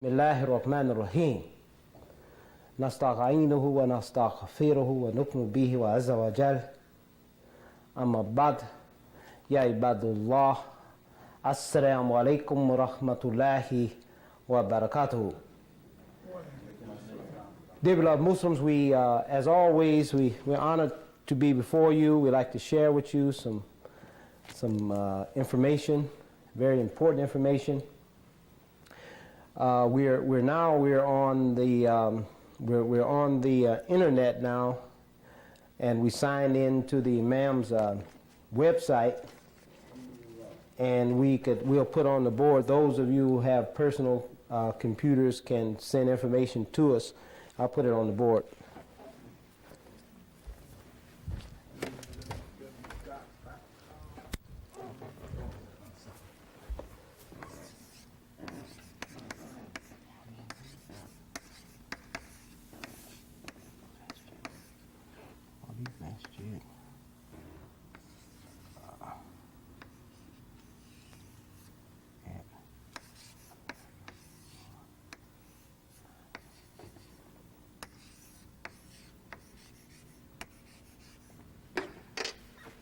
الله الرحمن الرحيم نستعينه ونستغفره ونؤمن به عز وجل أما بعد يا عباد الله السلام عليكم ورحمة الله وبركاته. Dear beloved Muslims, as always, we're honored to be before you. We'd like to share with you some information, very important information. We're on the internet now, and we signed into the Imam's website, and we'll put on the board. Those of you who have personal computers can send information to us. I'll put it on the board.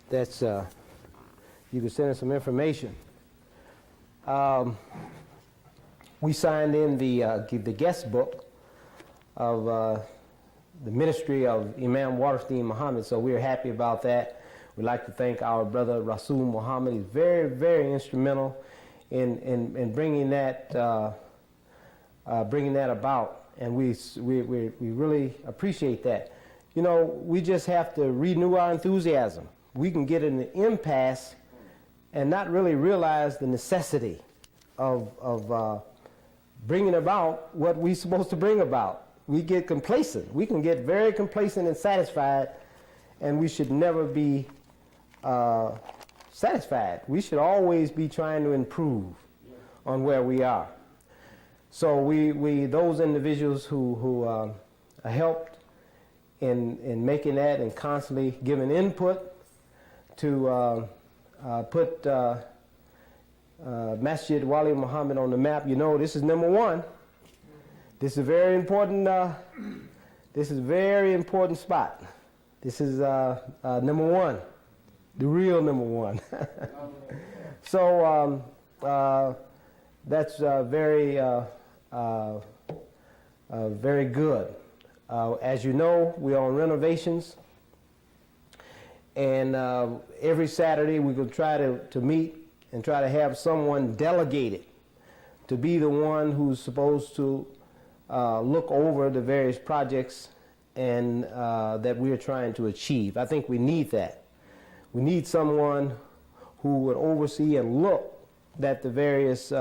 That's you can send us some information. We signed in the guest book of the ministry of Imam Waterstein Muhammad, so we're happy about that. We'd like to thank our brother Rasul Muhammad. He's very, very instrumental in bringing that about, and we really appreciate that. You know, we just have to renew our enthusiasm. We can get in an impasse and not really realize the necessity of bringing about what we're supposed to bring about. We get complacent. We can get very complacent and satisfied, and we should never be satisfied. We should always be trying to improve on where we are. So we those individuals who helped in making that and constantly giving input to put Masjid Wali Muhammad on the map. You know, this is number one. This is a very important. This is a very important spot. This is number one, the real number one. So that's very very good. As you know, we're on renovations. And every Saturday we will try to meet and try to have someone delegated to be the one who's supposed to look over the various projects and that we're trying to achieve. I think we need that. We need someone who would oversee and look that the various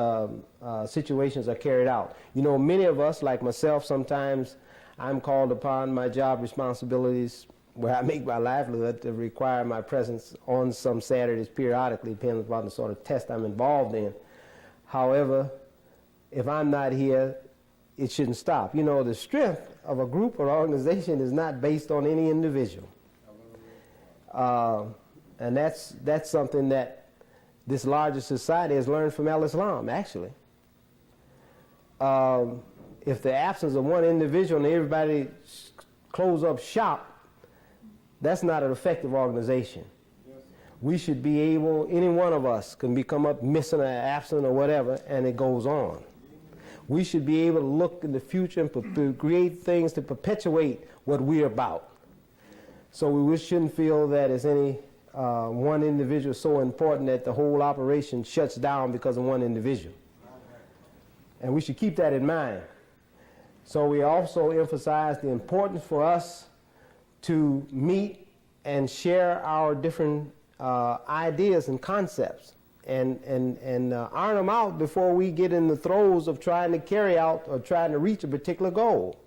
situations are carried out. You know, many of us, like myself, sometimes I'm called upon my job responsibilities where I make my livelihood to require my presence on some Saturdays periodically, depending upon the sort of test I'm involved in. However, if I'm not here, it shouldn't stop. You know, the strength of a group or organization is not based on any individual. And that's something that this larger society has learned from Al-Islam, actually. If the absence of one individual and everybody close up shop, that's not an effective organization. We should be able, any one of us can become up missing or absent or whatever, and it goes on. We should be able to look in the future and create things to perpetuate what we're about. So we shouldn't feel that as any one individual so important that the whole operation shuts down because of one individual. And we should keep that in mind. So we also emphasize the importance for us to meet and share our different ideas and concepts and iron them out before we get in the throes of trying to carry out or trying to reach a particular goal.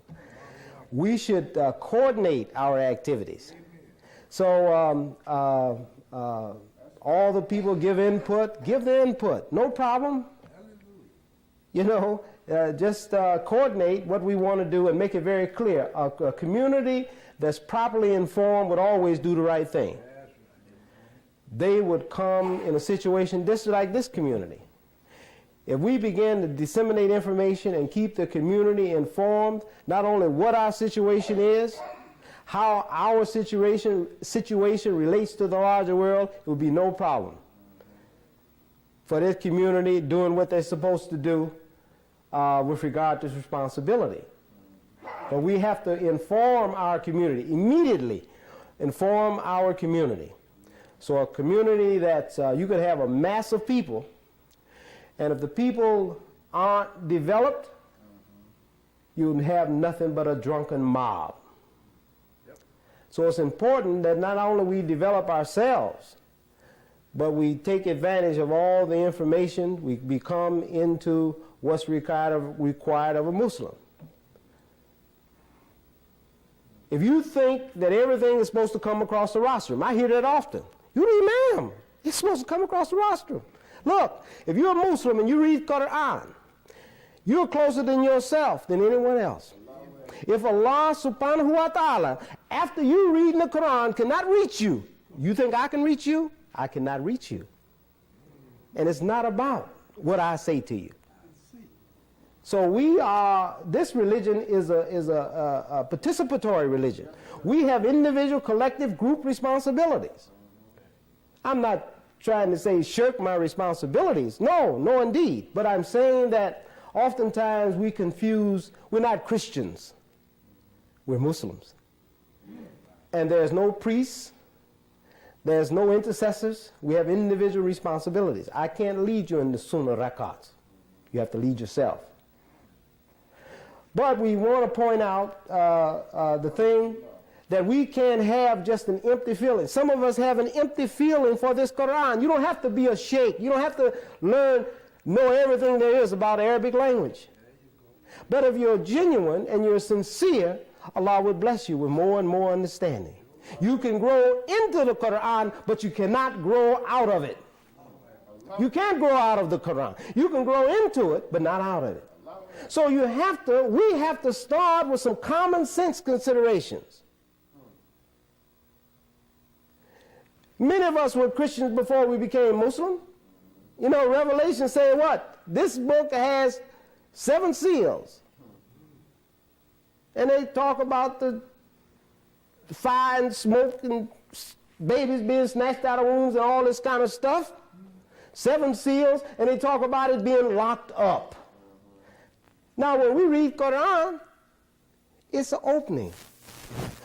We should coordinate our activities. So all the people give input, give the input, no problem. You know, just coordinate what we want to do and make it very clear. A community that's properly informed would always do the right thing. They would come in a situation just like this community. If we begin to disseminate information and keep the community informed, not only what our situation is, how our situation relates to the larger world, it will be no problem for this community doing what they're supposed to do with regard to this responsibility. But we have to inform our community, immediately inform our community. So a community that you could have a mass of people, and if the people aren't developed, you have nothing but a drunken mob. Yep. So it's important that not only we develop ourselves, but we take advantage of all the information. We become into what's required of a Muslim. If you think that everything is supposed to come across the rostrum, I hear that often. You need, ma'am, it's supposed to come across the rostrum. Look, if you're a Muslim and you read Quran, you're closer than yourself than anyone else. If Allah subhanahu wa ta'ala, after you reading the Quran, cannot reach you, you think I can reach you? I cannot reach you. And it's not about what I say to you. So this religion is a participatory religion. We have individual, collective, group responsibilities. I'm not trying to say shirk my responsibilities. No, indeed. But I'm saying that oftentimes we confuse, we're not Christians. We're Muslims. And there's no priests. There's no intercessors. We have individual responsibilities. I can't lead you in the sunnah rakats. You have to lead yourself. But we want to point out the thing that we can't have just an empty feeling. Some of us have an empty feeling for this Quran. You don't have to be a sheikh. You don't have to know everything there is about Arabic language. But if you're genuine and you're sincere, Allah will bless you with more and more understanding. You can grow into the Quran, but you cannot grow out of it. You can't grow out of the Quran. You can grow into it, but not out of it. So we have to start with some common sense considerations. Many of us were Christians before we became Muslim. You know, Revelation say what? This book has 7 seals. And they talk about the fire and smoke and babies being snatched out of wombs and all this kind of stuff. 7 seals, and they talk about it being locked up. Now, when we read Quran, it's an opening.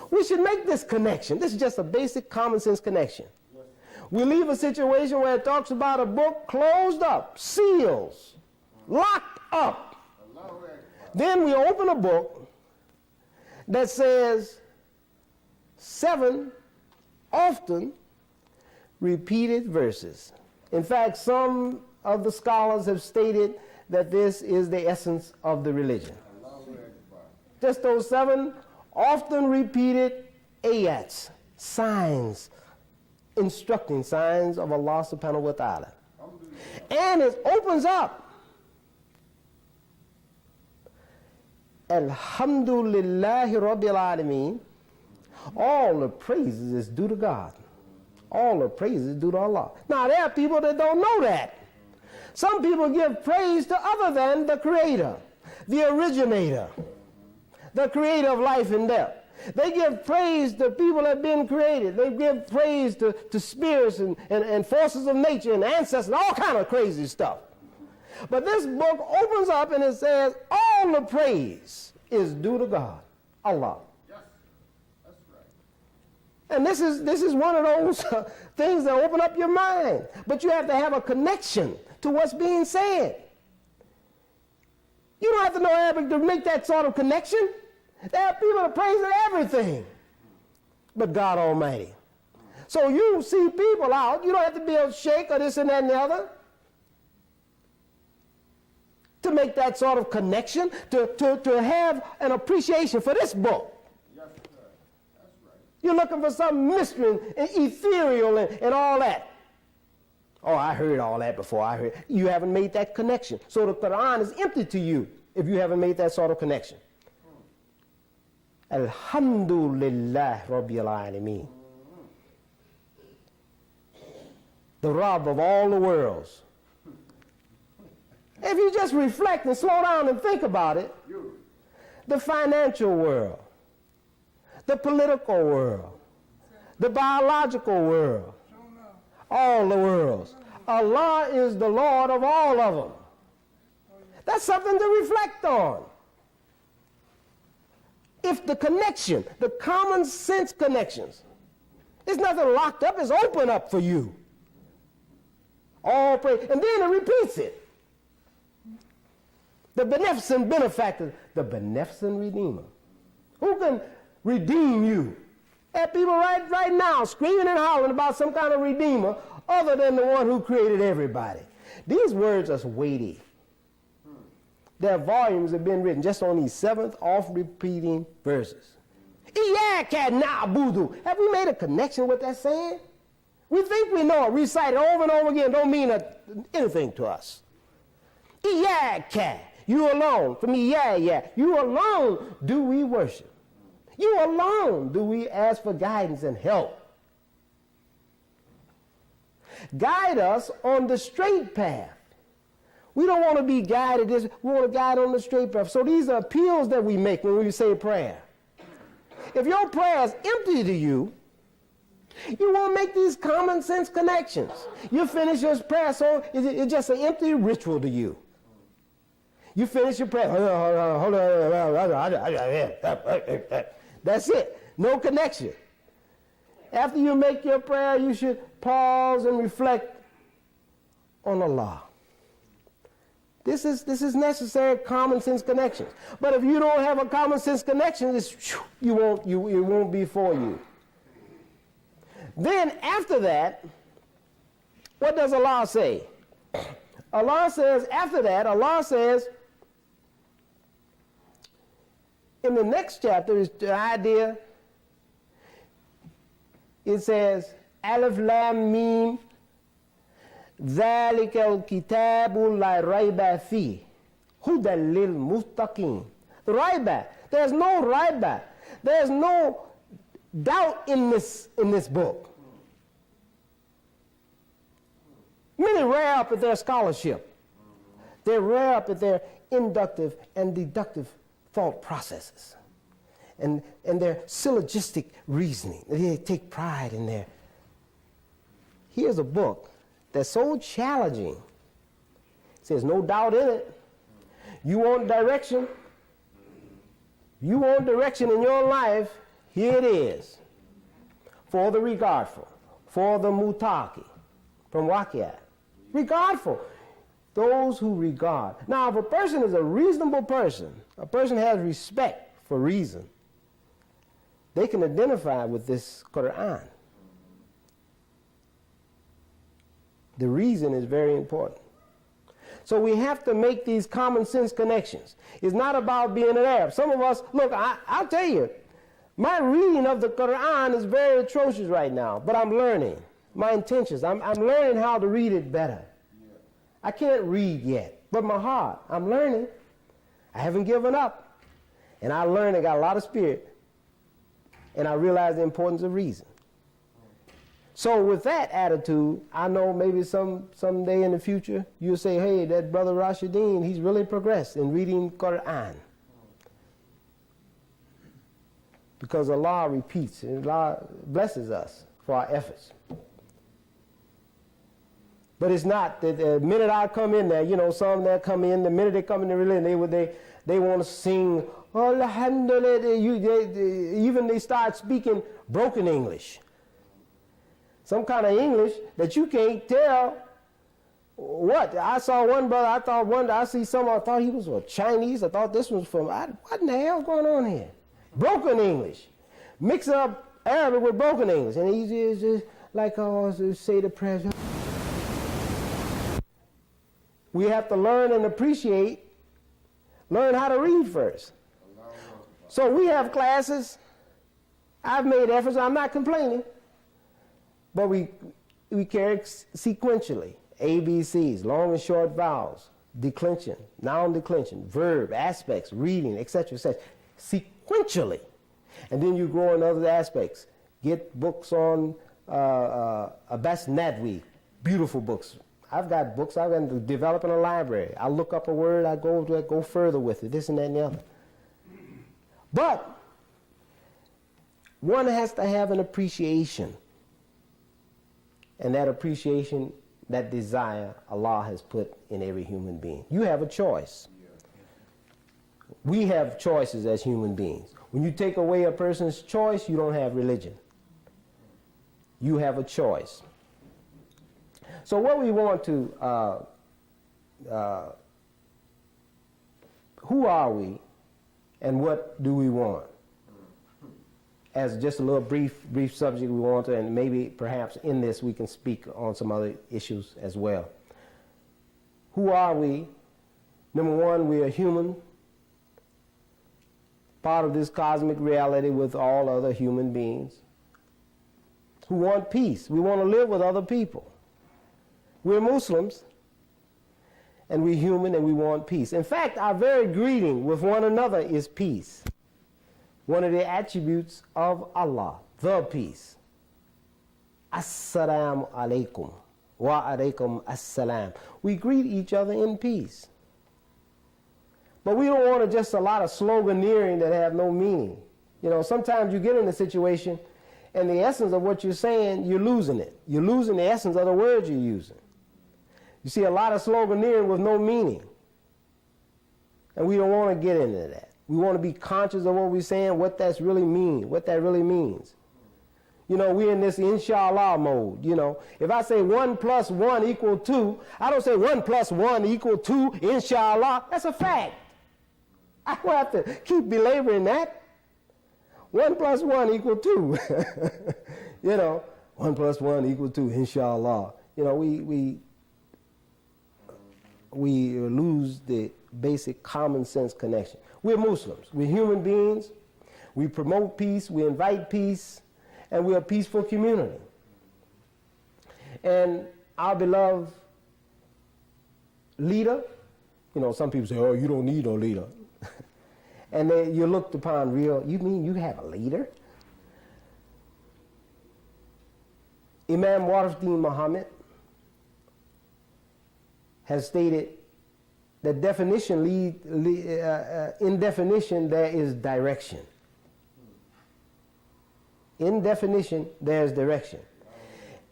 We should make this connection. This is just a basic common sense connection. We leave a situation where it talks about a book closed up, seals, locked up. Then we open a book that says 7 often repeated verses. In fact, some of the scholars have stated that this is the essence of the religion. Just those 7 often repeated ayats, signs, instructing signs of Allah subhanahu wa ta'ala. And it opens up. Alhamdulillahi Rabbil Alameen. All the praises is due to God. All the praises is due to Allah. Now, there are people that don't know that. Some people give praise to other than the Creator, the originator, the creator of life and death. They give praise to people that have been created. They give praise to spirits and forces of nature and ancestors and all kind of crazy stuff. But this book opens up and it says all the praise is due to God, Allah. Yes, that's right. And this is one of those things that open up your mind. But you have to have a connection to what's being said. You don't have to know Arabic to make that sort of connection. There are people that praise everything but God Almighty. So you see people out, you don't have to be a sheikh or this and that and the other to make that sort of connection, to have an appreciation for this book. Yes, sir. That's right. You're looking for some mystery and ethereal and all that. Oh, I heard all that before. You haven't made that connection. So the Quran is empty to you if you haven't made that sort of connection. Alhamdulillah Rabbil Alameen. The Rabb of all the worlds. If you just reflect and slow down and think about it, the financial world, the political world, the biological world, all the worlds. Allah is the Lord of all of them. That's something to reflect on. If the connection, the common sense connections, there's nothing locked up, it's open up for you. All praise. And then it repeats it. The beneficent benefactor, the beneficent redeemer. Who can redeem you? There are people right now screaming and hollering about some kind of redeemer other than the one who created everybody. These words are weighty. Their volumes have been written just on these 7th oft-repeating verses. Have we made a connection with that saying? We think we know it, recite it over and over again, don't mean anything to us. You alone, for me, you alone do we worship. You alone do we ask for guidance and help. Guide us on the straight path. We don't want to be guided this, we want to guide on the straight path. So these are appeals that we make when we say prayer. If your prayer is empty to you, you won't make these common sense connections. You finish your prayer, so it's just an empty ritual to you. You finish your prayer. That's it. No connection. After you make your prayer, you should pause and reflect on Allah. This is necessary common sense connections. But if you don't have a common sense connection, it won't be for you. Then after that, what does Allah say? Allah says, after that, Allah says, in the next chapter is the idea, it says, Alif Lam Mim, ذَلِكَ الْكِتَابُ لَا رَيْبَ فِيهِ هُدًى لِلْمُتَّقِينَ. Raiba, there's no raiba. There's no doubt in this book. Many rear up at their scholarship. They rear up at their inductive and deductive thought processes and their syllogistic reasoning. They take pride in their. Here's a book that's so challenging. It says no doubt in it. You want direction? You want direction in your life? Here it is. For the regardful, for the mutaki, from Waqiat. Regardful. Those who regard. Now, if a person is a reasonable person, a person has respect for reason, they can identify with this Quran. The reason is very important. So we have to make these common sense connections. It's not about being an Arab. Some of us, look, I'll tell you, my reading of the Quran is very atrocious right now, but I'm learning. My intentions, I'm learning how to read it better. I can't read yet, but my heart, I'm learning. I haven't given up. And I learned I got a lot of spirit. And I realized the importance of reason. So with that attitude, I know maybe someday in the future, you'll say, hey, that brother Rashidin, he's really progressed in reading Quran. Because Allah repeats, and Allah blesses us for our efforts. But it's not that the minute I come in there, you know, some that come in, the minute they come in the religion, they want to sing, Alhamdulillah, even they start speaking broken English. Some kind of English that you can't tell what. I saw one brother, I thought he was a Chinese, I thought this was from, what in the hell is going on here? Broken English. Mix up Arabic with broken English. And he's just like, say the prayers. We have to learn and appreciate, learn how to read first. So we have classes. I've made efforts. I'm not complaining. But we carry sequentially. ABCs, long and short vowels, declension, noun declension, verb, aspects, reading, etc., etc. Sequentially. And then you grow in other aspects. Get books on Abbas Nadwi, beautiful books. I've got books. I've been developing a library. I look up a word. I go further with it. This and that and the other. But one has to have an appreciation. And that appreciation, that desire, Allah has put in every human being. You have a choice. We have choices as human beings. When you take away a person's choice, you don't have religion. You have a choice. So what we want to, who are we and what do we want? As just a little brief subject we want to, and maybe perhaps in this we can speak on some other issues as well. Who are we? Number one, we are human, part of this cosmic reality with all other human beings who want peace. We want to live with other people. We're Muslims, and we're human, and we want peace. In fact, our very greeting with one another is peace. One of the attributes of Allah, the peace. Assalamu alaikum wa alaikum assalam. We greet each other in peace. But we don't want just a lot of sloganeering that have no meaning. You know, sometimes you get in a situation and the essence of what you're saying, you're losing it. You're losing the essence of the words you're using. You see a lot of sloganeering with no meaning. And we don't want to get into that. We want to be conscious of what we're saying, what that really means. You know, we're in this inshallah mode. You know, if I say 1 + 1 = 2, I don't say 1 + 1 = 2, inshallah. That's a fact. I don't have to keep belaboring that. 1 + 1 = 2. You know, 1 + 1 = 2, inshallah. You know, we lose the basic common sense connection. We're Muslims. We're human beings. We promote peace. We invite peace. And we're a peaceful community. And our beloved leader, you know, some people say, oh, you don't need no leader. And you're looked upon real, you mean you have a leader? Imam Waruddin Muhammad has stated that in definition there is direction. In definition there is direction.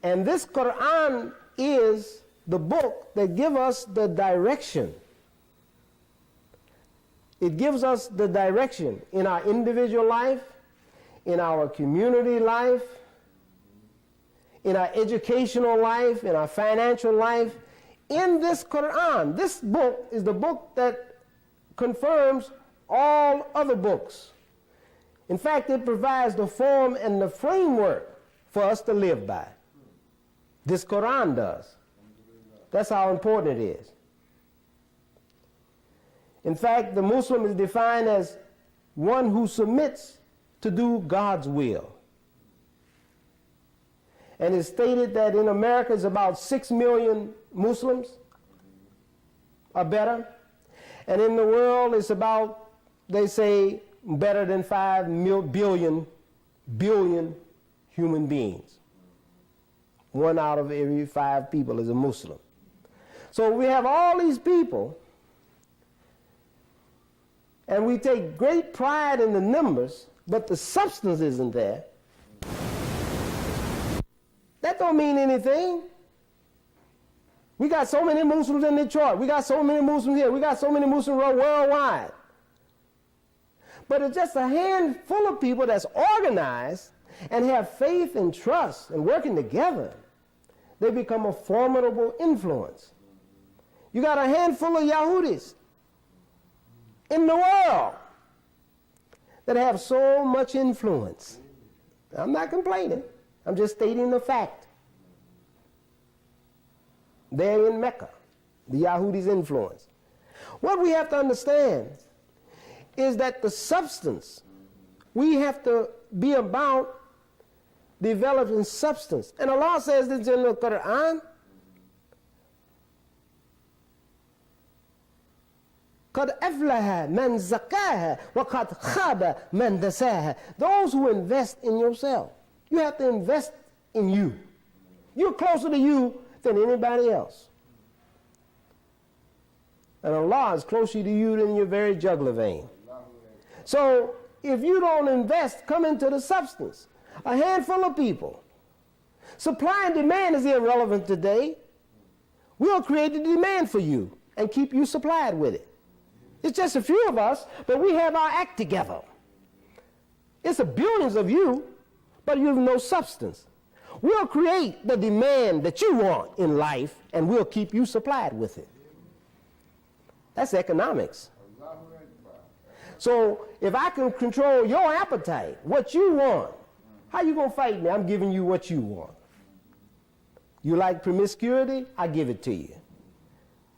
And this Quran is the book that gives us the direction. It gives us the direction in our individual life, in our community life, in our educational life, in our financial life. In this Quran, this book is the book that confirms all other books. In fact, it provides the form and the framework for us to live by. This Quran does. That's how important it is. In fact, the Muslim is defined as one who submits to do God's will. And it's stated that in America it's about 6 million Muslims or better. And in the world it's about, they say, better than 5 billion human beings. 1 out of every 5 people is a Muslim. So we have all these people, and we take great pride in the numbers, but the substance isn't there. That don't mean anything. We got so many Muslims in Detroit. We got so many Muslims here. We got so many Muslims worldwide. But it's just a handful of people that's organized and have faith and trust and working together. They become a formidable influence. You got a handful of Yahudis in the world that have so much influence. I'm not complaining. I'm just stating the fact. They're in Mecca, the Yahudis' influence. What we have to understand is that the substance, we have to be about developing substance. And Allah says this in the Quran, قَدْ أَفْلَهَا مَنْ زَكَّاهَا وَقَدْ خَابَ مَنْ دَسَاهَا. Those who invest in yourself. You have to invest in you. You're closer to you than anybody else. And Allah is closer to you than your very jugular vein. So if you don't invest, come into the substance. A handful of people. Supply and demand is irrelevant today. We'll create the demand for you and keep you supplied with it. It's just a few of us, but we have our act together. It's a billions of you, but you have no substance. We'll create the demand that you want in life, and we'll keep you supplied with it. That's economics. So if I can control your appetite, what you want, how you going to fight me? I'm giving you what you want. You like promiscuity? I give it to you.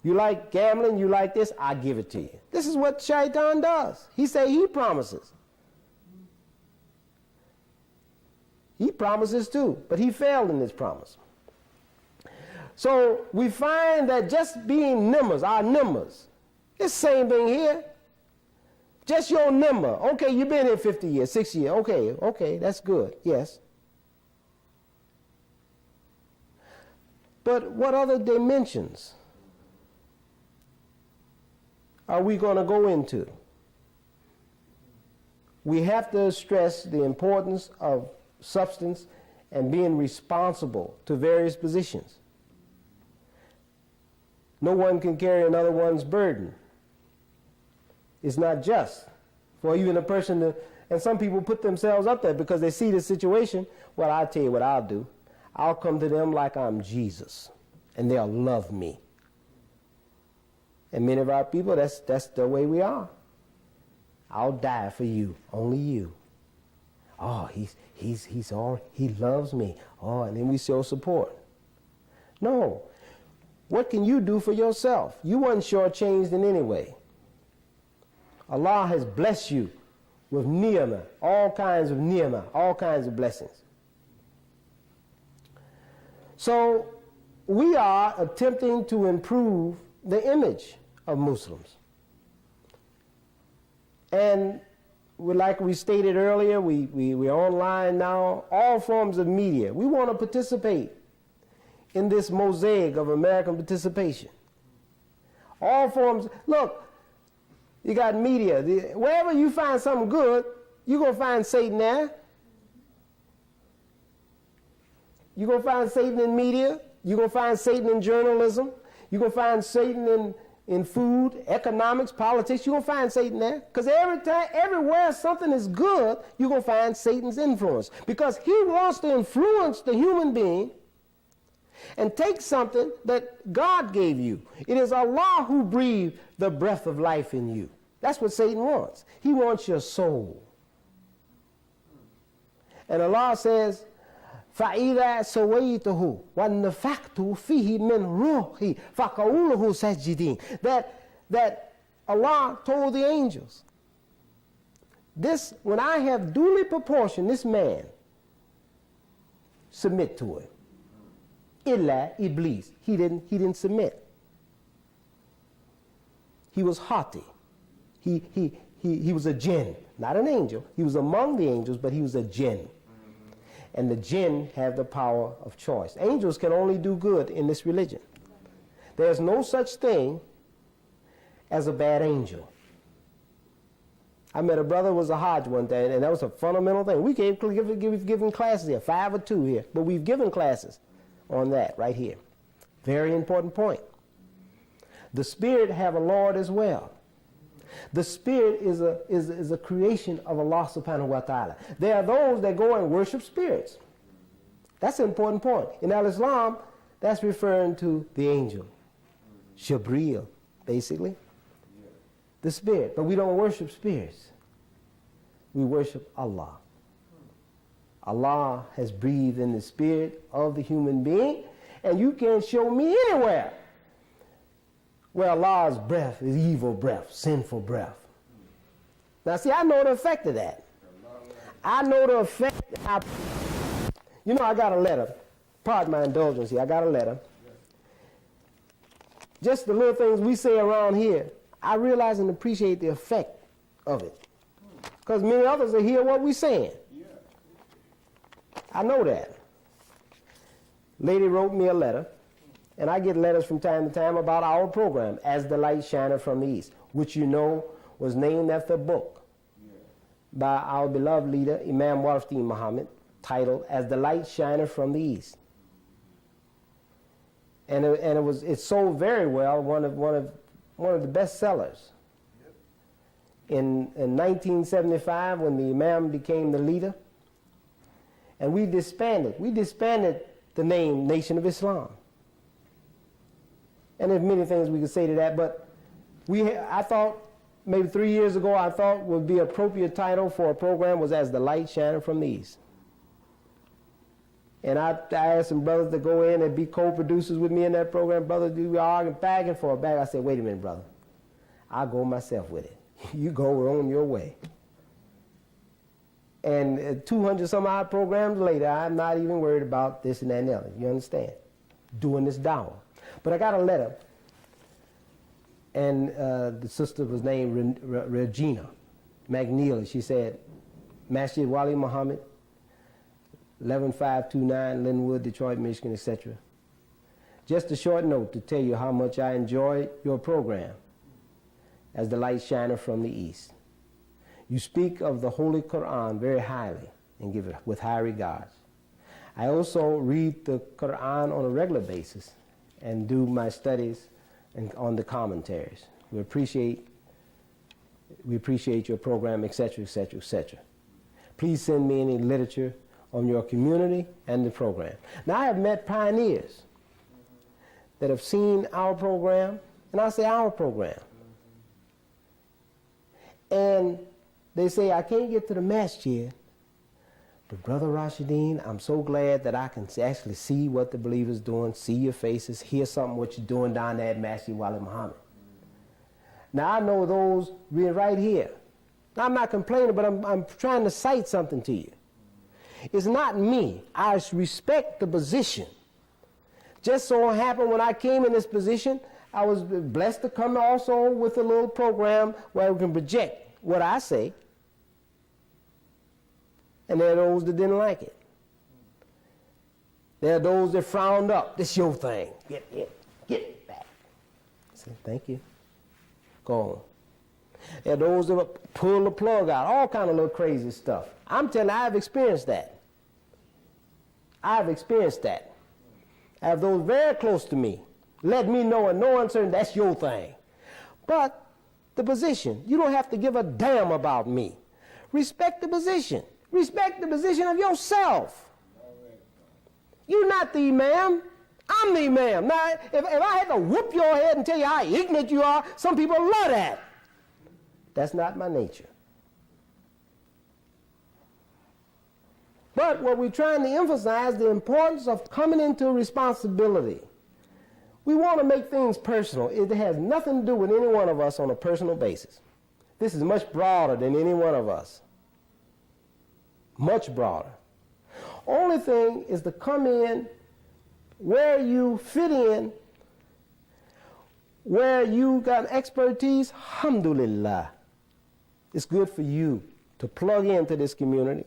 You like gambling? You like this? I give it to you. This is what Shaitan does. He say he promises. He promises too, but he failed in his promise. So we find that just being numbers, our numbers, it's the same thing here. Just your number. Okay, you've been here 50 years, 60 years. Okay, that's good. Yes. But what other dimensions are we going to go into? We have to stress the importance of substance and being responsible to various positions. No one can carry another one's burden. It's not just for even a person to, and some people put themselves up there because they see the situation. Well, I'll tell you what I'll do. I'll come to them like I'm Jesus, and they'll love me. And many of our people, that's the way we are. I'll die for you, only you. Oh, he loves me. Oh, and then we show support. No. What can you do for yourself? You weren't shortchanged in any way. Allah has blessed you with ni'mah, all kinds of ni'mah, all kinds of blessings. So we are attempting to improve the image of Muslims. And like we stated earlier, we're online now, all forms of media. We want to participate in this mosaic of American participation. All forms. Look, you got media. Wherever you find something good, you're going to find Satan there. You're going to find Satan in media. You're going to find Satan in journalism. You're going to find Satan in food, economics, politics. You're going to find Satan there. Because everywhere something is good, you're going to find Satan's influence. Because he wants to influence the human being and take something that God gave you. It is Allah who breathed the breath of life in you. That's what Satan wants. He wants your soul. And Allah says, فَإِذَا سَوَيْتُهُ وَالنَّفَخْتُ فِيهِ مِنْ رُوحِي فَقَعُوا لَهُ سَاجِدِينَ. That Allah told the angels, this, when I have duly proportioned this man, submit to it. Illa Iblis. He didn't submit. He was haughty. He was a jinn, not an angel. He was among the angels, but he was a jinn. And the jinn have the power of choice. Angels can only do good in this religion. There's no such thing as a bad angel. I met a brother who was a Hajj one day, and that was a fundamental thing. We've given classes here, 5 or 2 here, but we've given classes on that right here. Very important point. The spirit have a Lord as well. The spirit is a creation of Allah subhanahu wa ta'ala. There are those that go and worship spirits. That's an important point. In Al-Islam, that's referring to the angel. Shabreel, basically. The spirit. But we don't worship spirits. We worship Allah. Allah has breathed in the spirit of the human being, and you can't show me anywhere where Allah's breath is evil breath, sinful breath. Now see, I know the effect of that. I know the effect. You know, I got a letter. Pardon my indulgence here. I got a letter. Just the little things we say around here, I realize and appreciate the effect of it. Because many others will hear what we're saying. I know that. Lady wrote me a letter, and I get letters from time to time about our program, As the Light Shineth from the East, which you know was named after a book by our beloved leader, Imam Warfdeen Muhammad, titled As the Light Shineth from the East. And it sold very well, one of the best sellers. In 1975, when the Imam became the leader, and we disbanded the name Nation of Islam. And there's many things we could say to that, but I thought maybe 3 years ago, I thought would be appropriate title for a program was As the Light Shineth from the East. And I asked some brothers to go in and be co-producers with me in that program. Brothers, we arguing back and forth. I said, wait a minute, brother. I'll go myself with it. You go on your way. And 200 some odd programs later, I'm not even worried about this and that and the other. You understand? Doing this dawah. But I got a letter, and the sister was named Regina McNeely. She said, Masjid Wali Muhammad, 11529 Linwood, Detroit, Michigan, etc. Just a short note to tell you how much I enjoy your program, As the Light Shineth from the East. You speak of the Holy Quran very highly and give it with high regards. I also read the Quran on a regular basis and do my studies on the commentaries. We appreciate your program, etc., etc., etc. Please send me any literature on your community and the program. Now, I have met pioneers that have seen our program, and I say our program. And they say, I can't get to the masjid, but Brother Rashideen, I'm so glad that I can actually see what the believers doing, see your faces, hear something what you're doing down there at Masjid Wali Muhammad. Now, I know those right here. Now, I'm not complaining, but I'm trying to cite something to you. It's not me. I respect the position. Just so happened when I came in this position, I was blessed to come also with a little program where we can project what I say. And there are those that didn't like it. There are those that frowned up. This your thing. Get it back. I said, thank you. Go on. There are those that pull the plug out. All kind of little crazy stuff. I'm telling you, I've experienced that. I've experienced that. I have those very close to me. Let me know in no uncertainty, that's your thing. But the position, you don't have to give a damn about me. Respect the position. Respect the position of yourself. You're not the imam. I'm the imam. Now, if I had to whoop your head and tell you how ignorant you are, some people love that. That's not my nature. But what we're trying to emphasize the importance of coming into responsibility. We want to make things personal. It has nothing to do with any one of us on a personal basis. This is much broader than any one of us. Much broader. Only thing is to come in where you fit in, where you got expertise, alhamdulillah. It's good for you to plug into this community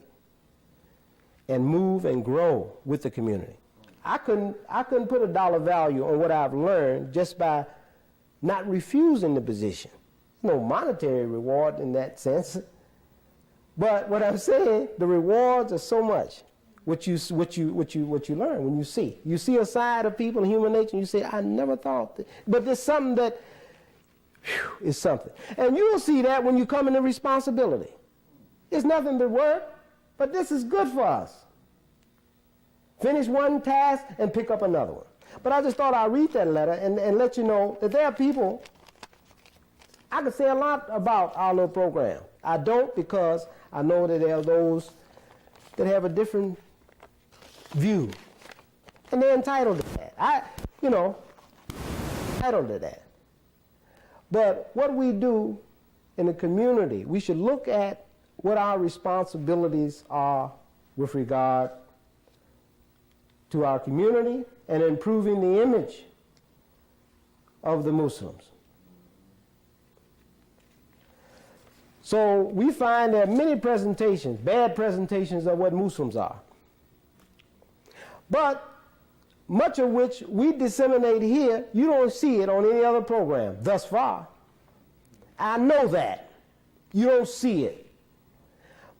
and move and grow with the community. I couldn't put a dollar value on what I've learned just by not refusing the position. No monetary reward in that sense. But what I'm saying, the rewards are so much. What you learn when you see. You see a side of people, human nature, and you say, I never thought that. But there's something that is something. And you'll see that when you come into responsibility. It's nothing but work, but this is good for us. Finish one task and pick up another one. But I just thought I'd read that letter and let you know that there are people, I could say a lot about our little program. I don't, because I know that there are those that have a different view. And they're entitled to that. Entitled to that. But what we do in the community, we should look at what our responsibilities are with regard to our community and improving the image of the Muslims. So we find there are many presentations, bad presentations of what Muslims are. But much of which we disseminate here, you don't see it on any other program thus far. I know that. You don't see it.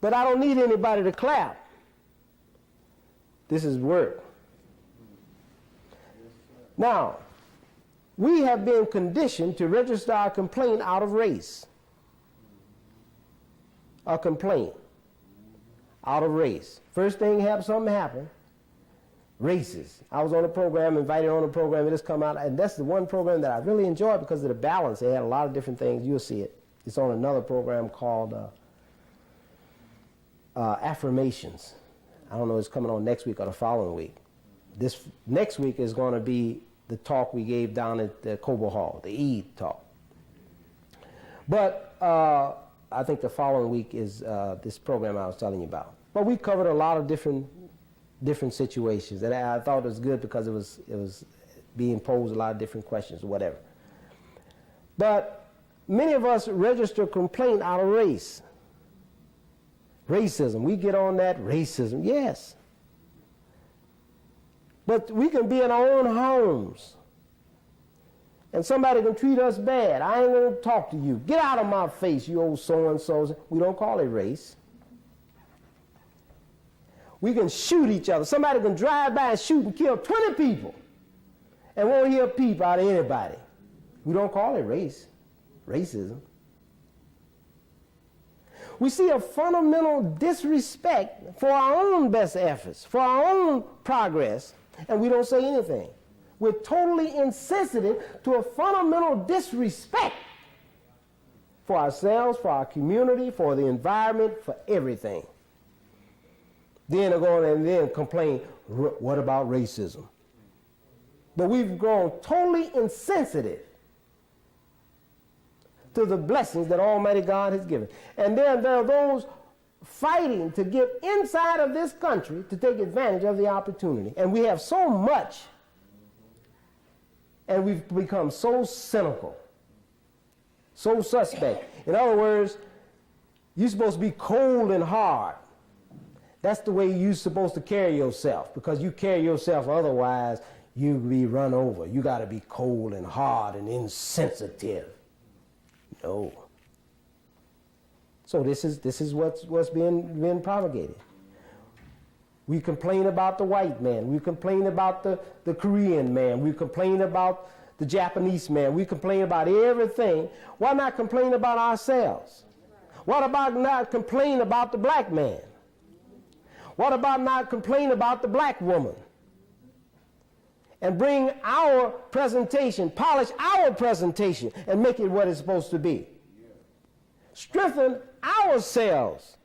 But I don't need anybody to clap. This is work. Now, we have been conditioned to register our complaint out of race. A complaint out of race. First thing something happened, races. I was on a program, invited on a program, it has come out, and that's the one program that I really enjoyed because of the balance. They had a lot of different things. You'll see it. It's on another program called Affirmations. I don't know, it's coming on next week or the following week. This next week is going to be the talk we gave down at the Cobo Hall, the Eid talk. But I think the following week is this program I was telling you about. But we covered a lot of different situations, and I thought it was good because it was being posed a lot of different questions or whatever. But many of us register complaint out of race. Racism, we get on that racism, yes. But we can be in our own homes, and somebody can treat us bad. I ain't going to talk to you. Get out of my face, you old so-and-so. We don't call it race. We can shoot each other. Somebody can drive by and shoot and kill 20 people and won't hear a peep out of anybody. We don't call it race, racism. We see a fundamental disrespect for our own best efforts, for our own progress, and we don't say anything. We're totally insensitive to a fundamental disrespect for ourselves, for our community, for the environment, for everything. Then they're going and then complain, what about racism? But we've grown totally insensitive to the blessings that Almighty God has given. And then there are those fighting to get inside of this country to take advantage of the opportunity. And we have so much, and we've become so cynical, so suspect. In other words, you're supposed to be cold and hard. That's the way you're supposed to carry yourself, because you carry yourself otherwise you'll be run over. You got to be cold and hard and insensitive. No. So this is what's being propagated. We complain about the white man. We complain about the Korean man. We complain about the Japanese man. We complain about everything. Why not complain about ourselves? What about not complain about the black man? What about not complain about the black woman? And bring our presentation, polish our presentation, and make it what it's supposed to be. Strengthen ourselves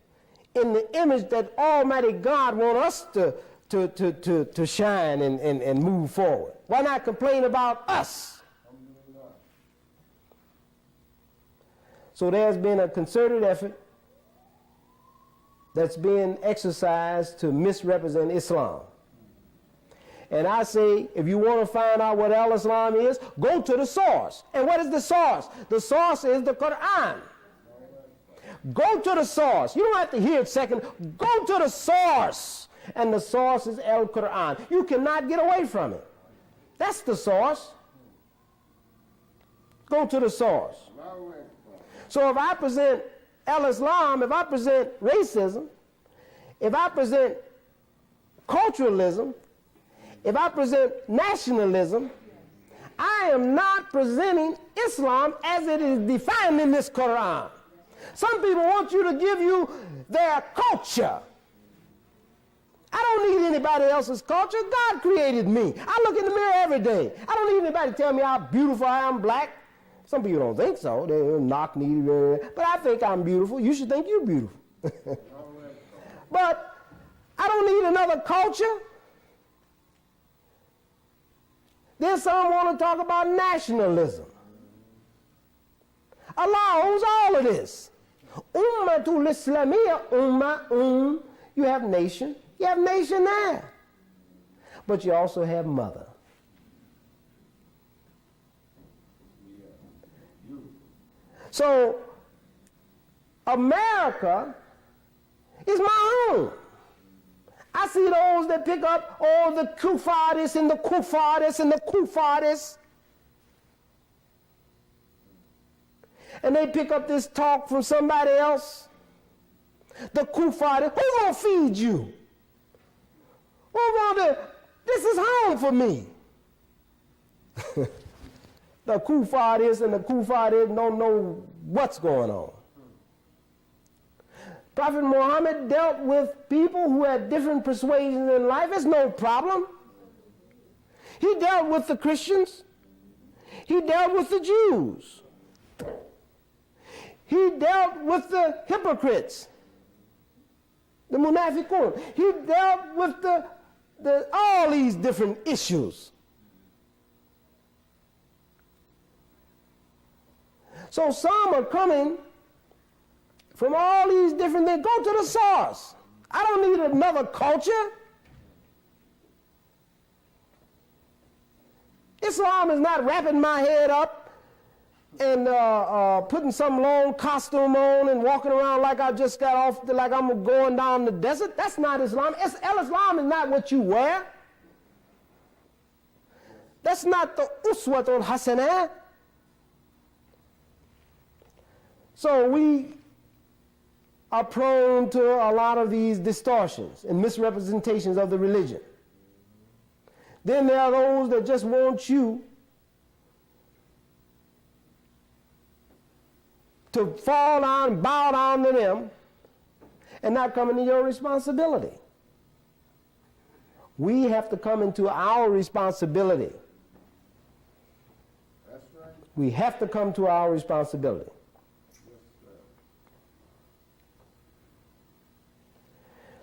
in the image that Almighty God wants us to shine and move forward. Why not complain about us? So there's been a concerted effort that's being exercised to misrepresent Islam. And I say, if you want to find out what Al-Islam is, go to the source. And what is the source? The source is the Quran. Go to the source. You don't have to hear it second. Go to the source. And the source is Al-Quran. You cannot get away from it. That's the source. Go to the source. So if I present Al-Islam, if I present racism, if I present culturalism, if I present nationalism, I am not presenting Islam as it is defined in this Quran. Some people want you to give you their culture. I don't need anybody else's culture. God created me. I look in the mirror every day. I don't need anybody to tell me how beautiful I am, black. Some people don't think so. They knock me. But I think I'm beautiful. You should think you're beautiful. But I don't need another culture. Then some want to talk about nationalism. Allah owns all of this. Ummatul Islamiyya, you have nation. You have nation there. But you also have mother. So, America is my home. I see those that pick up all the kuffar this and the kuffar this and the kuffar this. And they pick up this talk from somebody else. The kuffar this. Who gonna feed you? Who gonna, this is home for me. The kuffar this and the kuffar this don't know what's going on. Prophet Muhammad dealt with people who had different persuasions in life. It's no problem. He dealt with the Christians. He dealt with the Jews. He dealt with the hypocrites, the munafiqun. He dealt with all these different issues. So some are coming from all these different things. Go to the source. I don't need another culture. Islam is not wrapping my head up and putting some long costume on and walking around like I just got off, like I'm going down the desert. That's not Islam. Islam is not what you wear. That's not the uswatul hasanah. So we are prone to a lot of these distortions and misrepresentations of the religion. Then there are those that just want you to fall down and bow down to them and not come into your responsibility. We have to come into our responsibility. That's right. We have to come to our responsibility.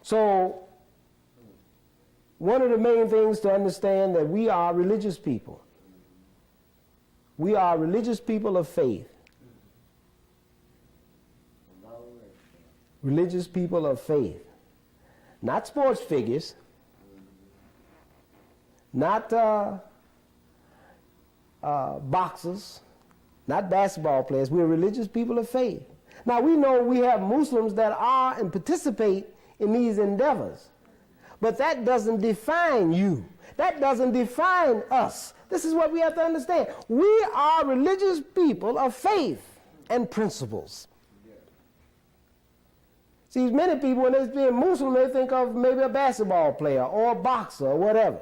So, one of the main things to understand that we are religious people. We are religious people of faith. Religious people of faith. Not sports figures. Not boxers. Not basketball players. We're religious people of faith. Now we know we have Muslims that are and participate in these endeavors. But that doesn't define you. That doesn't define us. This is what we have to understand. We are religious people of faith and principles. See, many people, when they say Muslim, they think of maybe a basketball player or a boxer or whatever.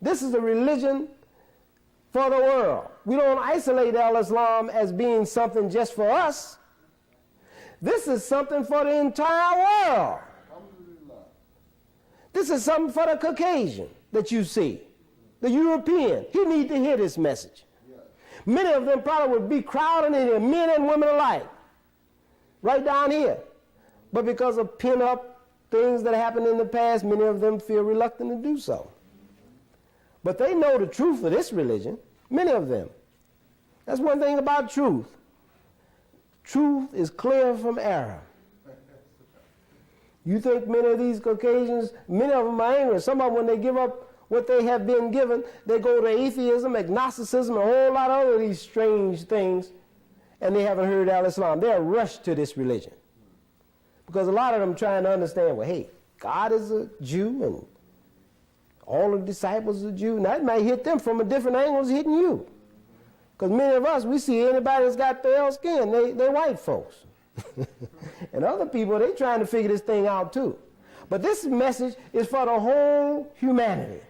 This is a religion for the world. We don't isolate al-Islam as being something just for us. This is something for the entire world. This is something for the Caucasian that you see. The European. He needs to hear this message. Many of them probably would be crowding in here, men and women alike, right down here. But because of pin-up things that happened in the past, many of them feel reluctant to do so. But they know the truth of this religion, many of them. That's one thing about truth. Truth is clear from error. You think many of these Caucasians, many of them are angry. Some of them, when they give up what they have been given, they go to atheism, agnosticism, a whole lot of other these strange things, and they haven't heard al-Islam. They're rushed to this religion. Because a lot of them trying to understand, well, hey, God is a Jew, and all the disciples are Jew. Now, it might hit them from a different angle as hitting you. Because many of us, we see anybody that's got pale skin, they white folks. And other people, they trying to figure this thing out too. But this message is for the whole humanity.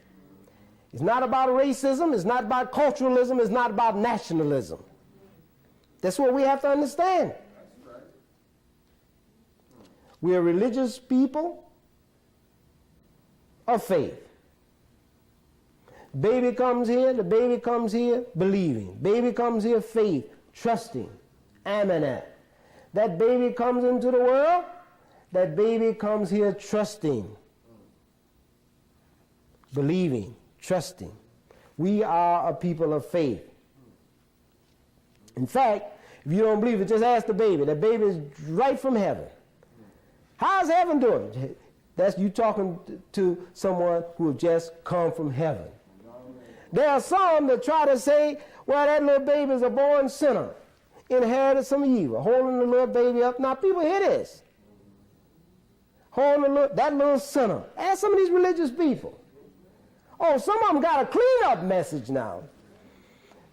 It's not about racism, it's not about culturalism, it's not about nationalism. That's what we have to understand. We are religious people of faith. Baby comes here, the baby comes here believing. Baby comes here faith, trusting, amanah. That baby comes into the world, that baby comes here trusting, believing, trusting. We are a people of faith. In fact, if you don't believe it, just ask the baby. That baby is right from heaven. How's heaven doing? That's you talking to someone who has just come from heaven. There are some that try to say, well, that little baby is a born sinner, inherited some evil, holding the little baby up. Now, people hear this. that little sinner. Ask some of these religious people. Oh, some of them got a clean-up message now.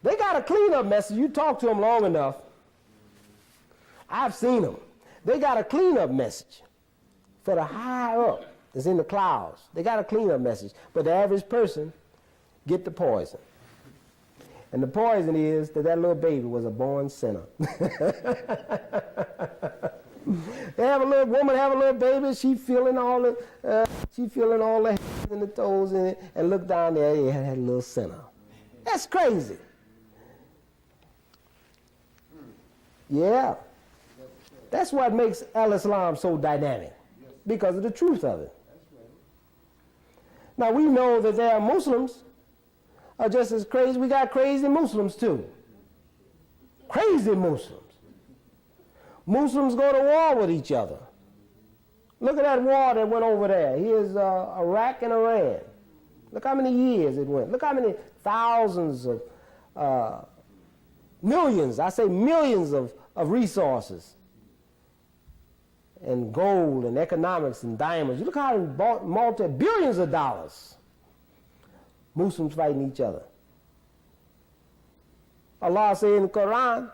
They got a clean-up message. You talk to them long enough. I've seen them. They got a clean-up message for the high up that's in the clouds. They got a clean-up message. But the average person get the poison. And the poison is that little baby was a born sinner. They have a little woman, have a little baby. She feeling all the hands and the toes in it, and look down there, and had a little sinner. That's crazy. Yeah. That's what makes Al-Islam so dynamic, because of the truth of it. Now we know that there are Muslims are just as crazy. We got crazy Muslims too. Crazy Muslims. Muslims go to war with each other. Look at that war that went over there. Here's Iraq and Iran. Look how many years it went. Look how many thousands of millions, I say millions of resources and gold and economics and diamonds. You look how it bought multi-billions of dollars. Muslims fighting each other. Allah says in the Quran,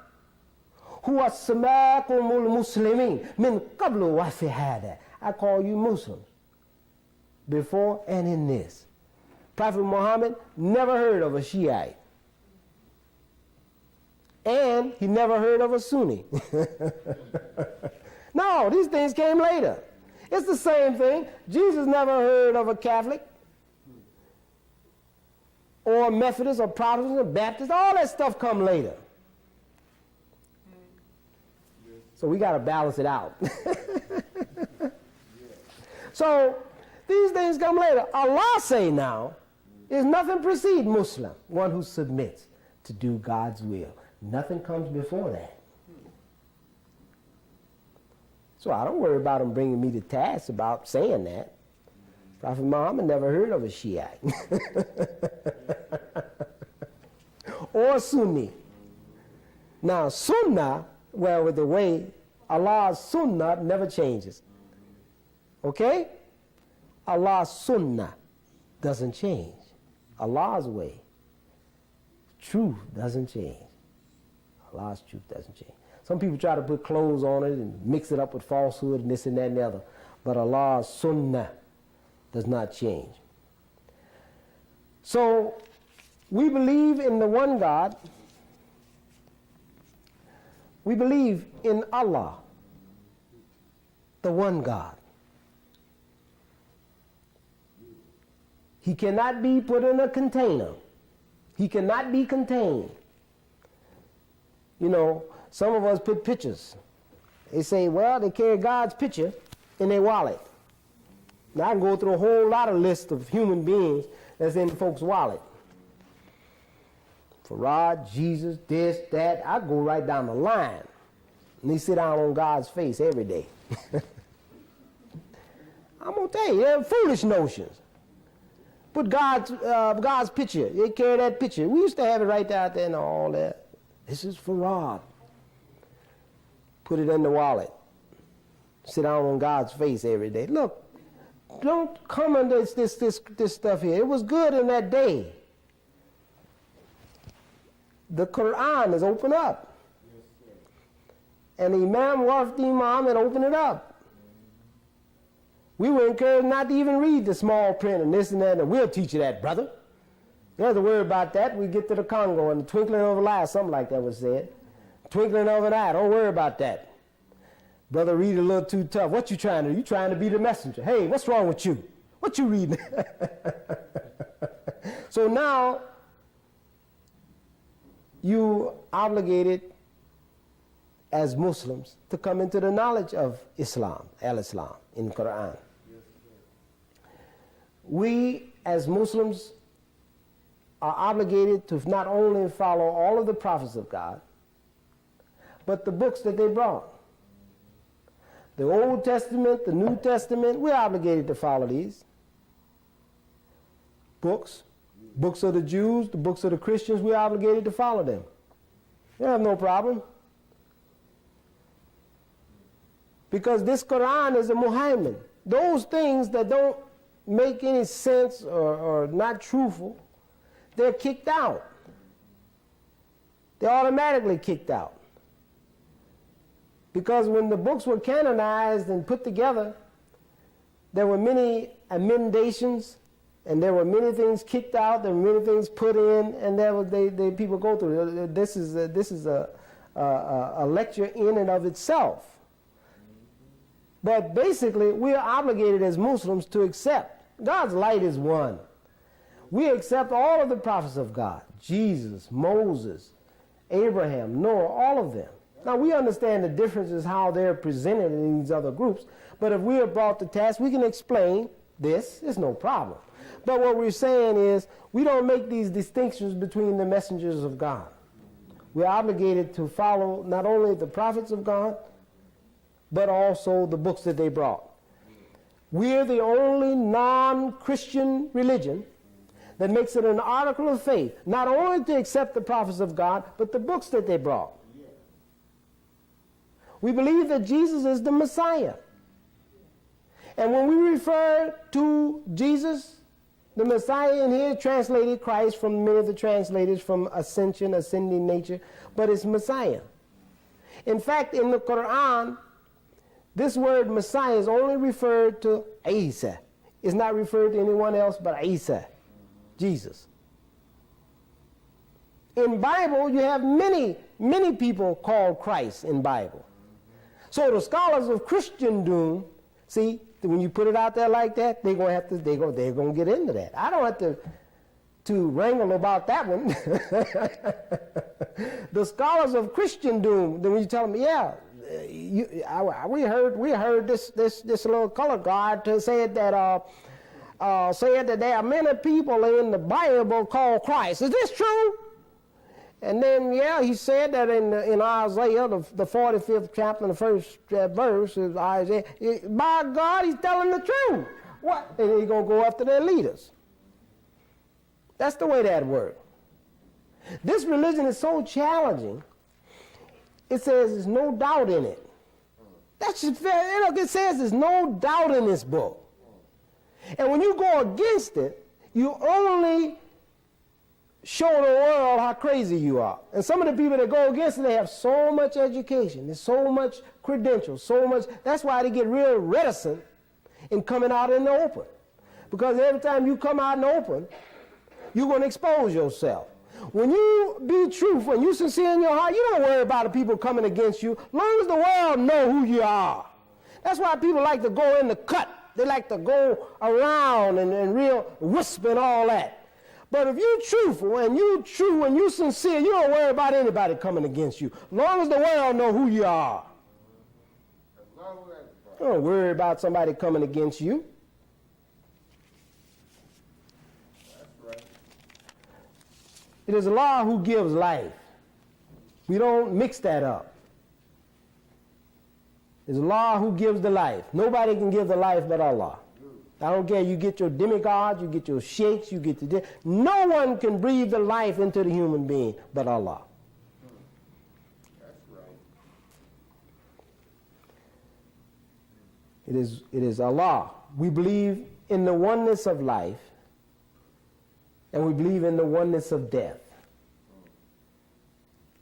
Huwa samakumul muslimin min qablu wa fi hada. I call you Muslims before and in this. Prophet Muhammad never heard of a Shiite. And he never heard of a Sunni. No, these things came later. It's the same thing. Jesus never heard of a Catholic or a Methodist or Protestant or Baptist. All that stuff come later. So we got to balance it out. So these things come later. Allah say now, is nothing precede Muslim, one who submits to do God's will. Nothing comes before that. So I don't worry about them bringing me to task about saying that. Prophet Muhammad never heard of a Shiite. Or Sunni. Now Sunnah, well, with the way Allah's Sunnah never changes. Okay? Allah's Sunnah doesn't change. Allah's way, truth doesn't change. Allah's truth doesn't change. Some people try to put clothes on it and mix it up with falsehood and this and that and the other. But Allah's Sunnah does not change. So we believe in the one God. We believe in Allah, the one God. He cannot be put in a container. He cannot be contained. You know, some of us put pictures. They say, well, they carry God's picture in their wallet. Now I can go through a whole lot of lists of human beings that's in folks' wallet. Farad, Jesus, this, that. I go right down the line. And they sit down on God's face every day. I'm going to tell you, they're foolish notions. Put God's picture. They carry that picture. We used to have it right out there and all that. This is Farad. Put it in the wallet. Sit down on God's face every day. Look, don't come on this stuff here. It was good in that day. The Quran is open up. And Imam Wafdi Muhammad opened it up. We were encouraged not to even read the small print and this and that, and we'll teach you that, brother. You don't have to worry about that. We get to the Congo and the twinkling of an eye, something like that was said. Twinkling of an eye, don't worry about that. Brother, read a little too tough. What you trying to do? You trying to be the messenger. Hey, what's wrong with you? What you reading? So now, you obligated as Muslims to come into the knowledge of Islam, al-Islam, in the Quran. We as Muslims are obligated to not only follow all of the prophets of God, but the books that they brought. The Old Testament, the New Testament, we're obligated to follow these books. Books of the Jews, the books of the Christians, we're obligated to follow them. We have no problem. Because this Quran is a muhaymin. those things that don't make any sense or not truthful, they're kicked out. They're automatically kicked out. Because when the books were canonized and put together, there were many emendations, and there were many things kicked out, there were many things put in, and people go through. This is a lecture in and of itself. But basically, we are obligated as Muslims to accept. God's light is one. We accept all of the prophets of God. Jesus, Moses, Abraham, Noah, all of them. Now, we understand the differences, how they're presented in these other groups. But if we are brought to task, we can explain this. It's no problem. But what we're saying is, we don't make these distinctions between the messengers of God. We're obligated to follow not only the prophets of God, but also the books that they brought. We're the only non-Christian religion that makes it an article of faith, not only to accept the prophets of God, but the books that they brought. We believe that Jesus is the Messiah. And when we refer to Jesus, the Messiah in here translated Christ from many of the translators from ascension, ascending nature, but it's Messiah. In fact, in the Quran, this word Messiah is only referred to Isa. It's not referred to anyone else but Isa, Jesus. In Bible, you have many, many people called Christ in Bible. So the scholars of Christendom, see, when you put it out there like that, they're gonna get into that. I don't have to wrangle about that one. The scholars of Christendom, then when you tell them, yeah, we heard this little color guard to say that there are many people in the Bible called Christ. Is this true? And then, yeah, he said that in Isaiah, the 45th chapter, the first verse is Isaiah. By God, he's telling the truth. What? And he's going to go after their leaders. That's the way that works. This religion is so challenging, it says there's no doubt in it. That's just fair. It says there's no doubt in this book. And when you go against it, you only show the world how crazy you are. And some of the people that go against it, they have so much education, there's so much credentials, so much. That's why they get real reticent in coming out in the open. Because every time you come out in the open, you're going to expose yourself. When you be truthful and you sincere in your heart, you don't worry about the people coming against you, as long as the world know who you are. That's why people like to go in the cut. They like to go around and real whisper and all that. But if you're truthful and you're true and you're sincere, you don't worry about anybody coming against you, as long as the world know who you are. You don't worry about somebody coming against you. It is Allah who gives life. We don't mix that up. It's Allah who gives the life. Nobody can give the life but Allah. I don't care. You get your demigods, you get your sheikhs, you get the... No one can breathe the life into the human being but Allah. That's right. It is Allah. We believe in the oneness of life, and we believe in the oneness of death.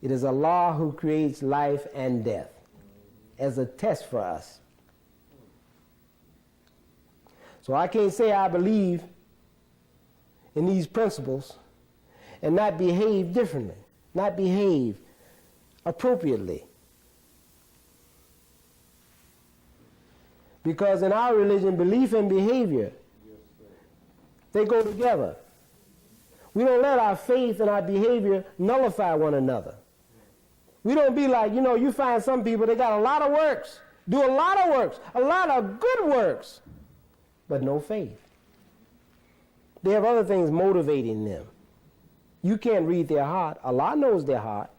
It is Allah who creates life and death as a test for us. So I can't say I believe in these principles and not behave differently, not behave appropriately. Because in our religion, belief and behavior, they go together. We don't let our faith and our behavior nullify one another. We don't be like, you find some people, they got a lot of works, do a lot of works, a lot of good works, but no faith. They have other things motivating them. You can't read their heart. Allah knows their heart.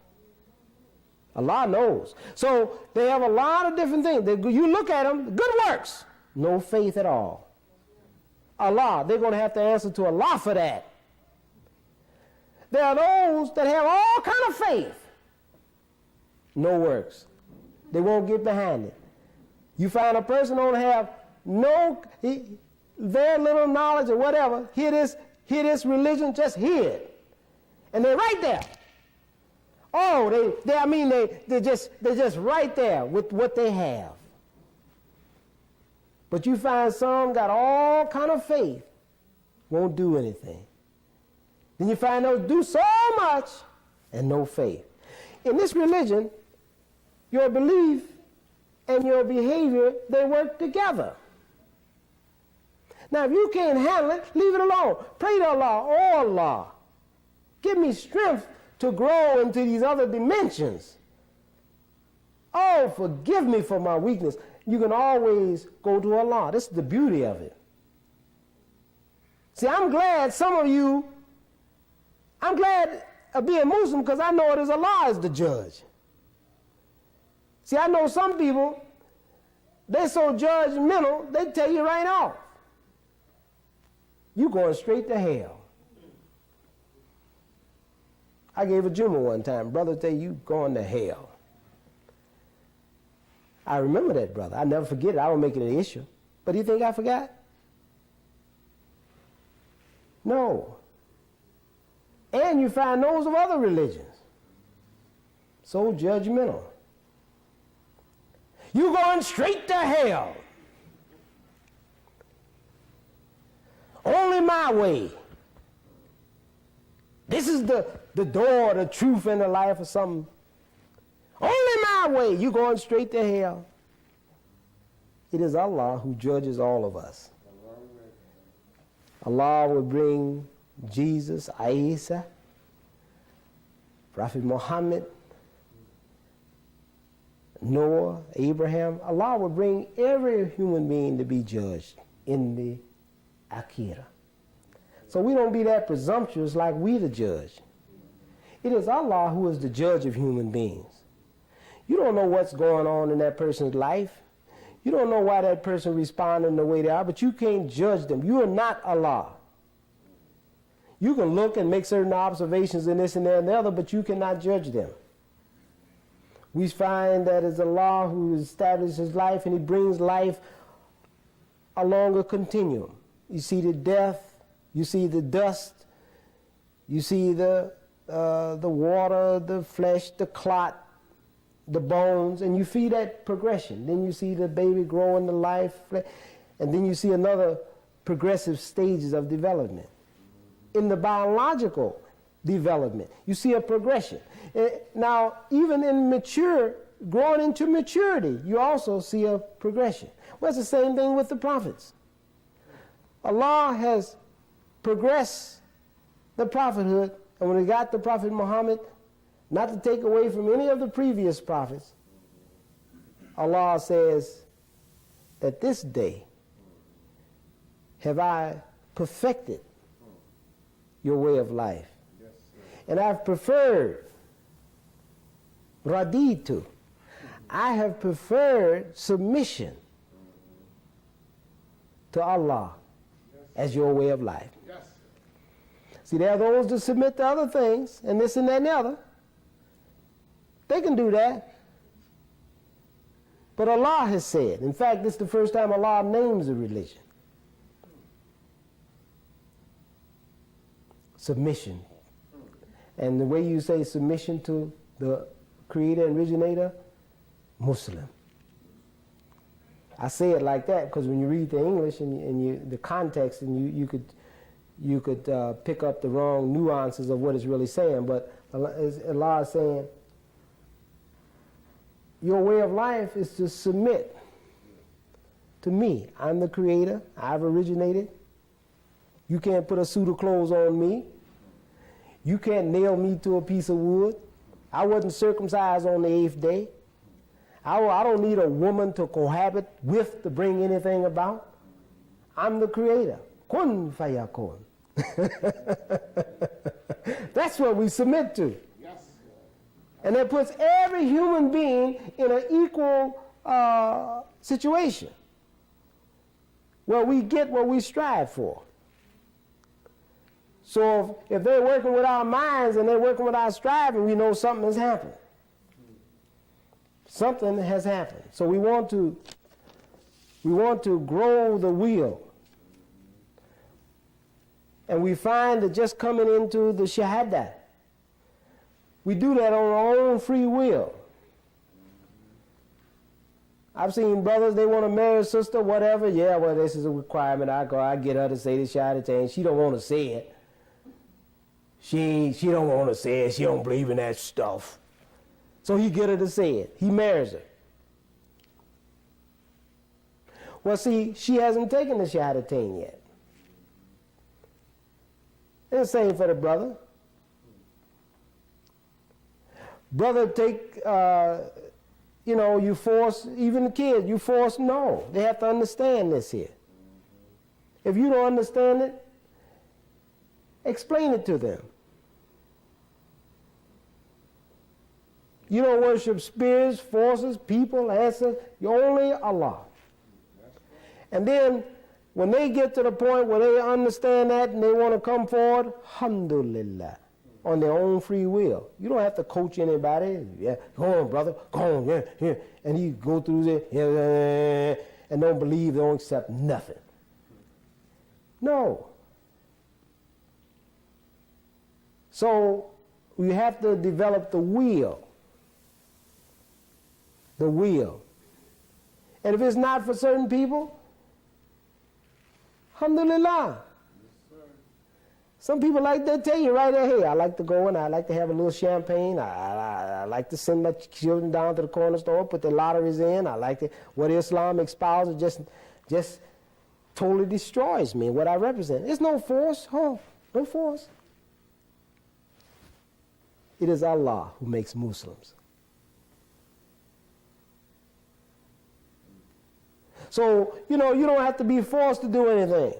Allah knows. So they have a lot of different things. You look at them, good works, no faith at all. Allah, they're going to have to answer to Allah for that. There are those that have all kind of faith, no works. They won't get behind it. You find a person don't have very little knowledge or whatever, hear this religion, just hear it. And they're right there. Oh, they're just right there with what they have. But you find some got all kind of faith, won't do anything. Then you find those do so much and no faith. In this religion, your belief and your behavior, they work together. Now, if you can't handle it, leave it alone. Pray to Allah, oh Allah, give me strength to grow into these other dimensions. Oh, forgive me for my weakness. You can always go to Allah. This is the beauty of it. See, I'm glad of being Muslim because I know it is Allah is the judge. See, I know some people, they're so judgmental, they tell you right off, you're going straight to hell. I gave a Jummah one time, brother tell you going to hell. I remember that, brother. I never forget it. I don't make it an issue. But do you think I forgot? No. And you find those of other religions. So judgmental. You going straight to hell. Only my way. This is the door, the truth, and the life or something. Only my way. You going straight to hell. It is Allah who judges all of us. Allah will bring Jesus, Isa, Prophet Muhammad, Noah, Abraham. Allah will bring every human being to be judged in the Akhirah. So we don't be that presumptuous like we the judge. It is Allah who is the judge of human beings. You don't know what's going on in that person's life. You don't know why that person responding the way they are, but you can't judge them. You are not Allah. You can look and make certain observations in this and that and the other, but you cannot judge them. We find that it's Allah who establishes life, and He brings life along a continuum. You see the death, you see the dust, you see the water, the flesh, the clot, the bones, and you see that progression. Then you see the baby growing to life, and then you see another progressive stages of development. In the biological development, you see a progression. Now, even in growing into maturity, you also see a progression. Well, it's the same thing with the prophets. Allah has progressed the prophethood, and when He got the Prophet Muhammad, not to take away from any of the previous prophets, Allah says that this day have I perfected your way of life. Yes, and I've preferred, raditu, I have preferred submission to Allah as your way of life. Yes. See, there are those that submit to other things, and this and that and the other. They can do that. But Allah has said, in fact, this is the first time Allah names a religion. Submission. And the way you say submission to the creator and originator, Muslim. I say it like that because when you read the English and the context, and you could pick up the wrong nuances of what it's really saying. But Allah is saying, your way of life is to submit to me. I'm the creator. I've originated. You can't put a suit of clothes on me. You can't nail me to a piece of wood. I wasn't circumcised on the 8th day. I don't need a woman to cohabit with to bring anything about. I'm the creator. Kun fayakun. That's what we submit to. Yes. And that puts every human being in an equal situation where we get what we strive for. So if they're working with our minds and they're working with our striving, we know something has happened. Something has happened. So we want to We want to grow the will. And we find that just coming into the Shahada, we do that on our own free will. I've seen brothers, they want to marry a sister, whatever. Yeah, well, this is a requirement. I get her to say the Shahada, and she don't want to say it. She don't want to say it. She don't believe in that stuff. So he get her to say it. He marries her. Well, see, she hasn't taken the Shahadatain yet. And the same for the brother. Brother take, you force, even the kids, you force, no. They have to understand this here. If you don't understand it, explain it to them. You don't worship spirits, forces, people, answers. You only Allah. And then when they get to the point where they understand that and they want to come forward, alhamdulillah, on their own free will. You don't have to coach anybody. Yeah, go on, brother, go on, yeah. And you go through it and don't believe, don't accept nothing. No. So we have to develop the will. The will. And if it's not for certain people, alhamdulillah. Some people like to tell you right there, hey, I like to go and I like to have a little champagne. I like to send my children down to the corner store, put their lotteries in. I like to, what Islam espouses just totally destroys me, what I represent. There's no force. Oh, no force. It is Allah who makes Muslims. So, you don't have to be forced to do anything.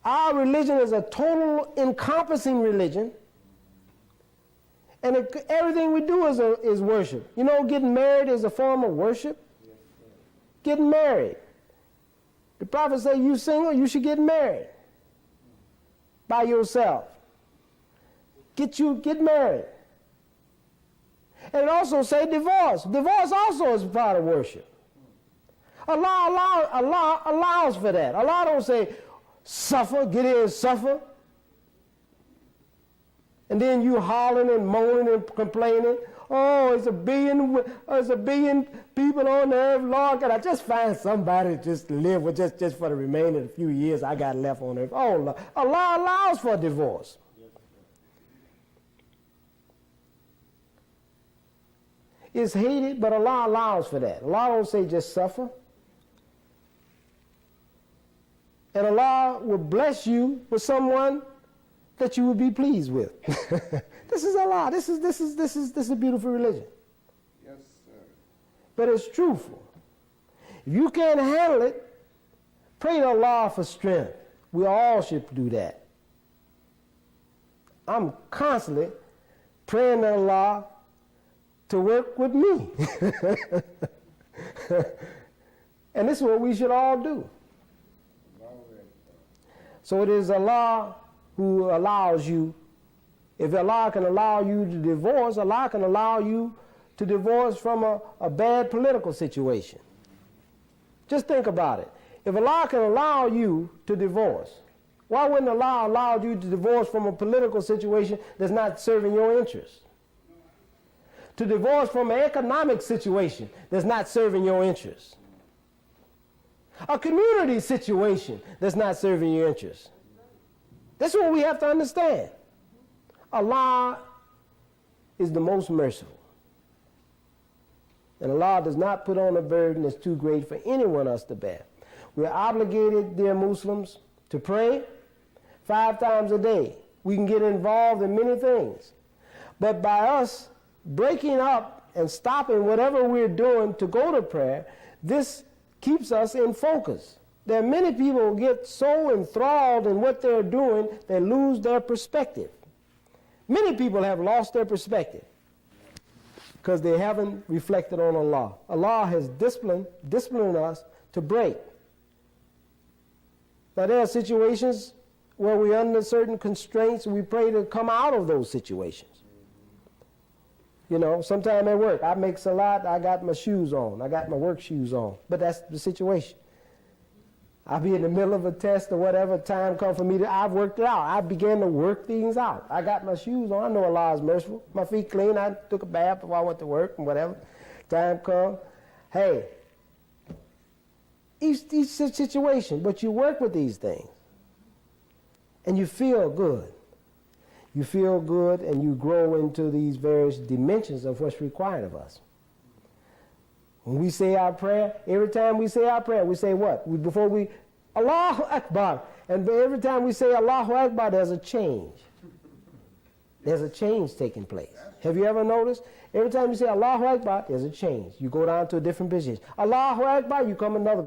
Our religion is a total encompassing religion, and everything we do is worship. Getting married is a form of worship. Getting married. The Prophet said, you single, you should get married by yourself. Get married. And it also say divorce. Divorce also is part of worship. Allah allows for that. Allah don't say, suffer, get in and suffer. And then you hollering and moaning and complaining. Oh, it's a billion people on the earth. Lord, can I just find somebody just to live with just for the remainder of the few years I got left on earth? Oh, Lord. Allah allows for a divorce. It's hated, but Allah allows for that. Allah don't say just suffer. And Allah will bless you with someone that you will be pleased with. This is Allah. This is a beautiful religion. Yes, sir. But it's truthful. If you can't handle it, pray to Allah for strength. We all should do that. I'm constantly praying to Allah to work with me. And this is what we should all do. So it is Allah who allows you. If Allah can allow you to divorce, Allah can allow you to divorce from a bad political situation. Just think about it. If Allah can allow you to divorce, why wouldn't Allah allow you to divorce from a political situation that's not serving your interests? To divorce from an economic situation that's not serving your interests? A community situation that's not serving your interests. That's what we have to understand. Allah is the most merciful. And Allah does not put on a burden that's too great for anyone else to bear. We're obligated, dear Muslims, to pray 5 times a day. We can get involved in many things. But by us breaking up and stopping whatever we're doing to go to prayer, this keeps us in focus. There are many people who get so enthralled in what they're doing, they lose their perspective. Many people have lost their perspective because they haven't reflected on Allah. Allah has disciplined us to break. Now there are situations where we're under certain constraints and we pray to come out of those situations. You know, sometime at work, I make salat, I got my shoes on. I got my work shoes on. But that's the situation. I'll be in the middle of a test or whatever, time come for me to, I've worked it out. I began to work things out. I got my shoes on. I know Allah is merciful. My feet clean. I took a bath before I went to work and whatever. Time come. Hey, each situation, but you work with these things. And you feel good. You feel good and you grow into these various dimensions of what's required of us. When we say our prayer, every time we say our prayer, we say what? Before we, Allahu Akbar. And every time we say Allahu Akbar, there's a change. There's a change taking place. Have you ever noticed? Every time you say Allahu Akbar, there's a change. You go down to a different position. Allahu Akbar, you come another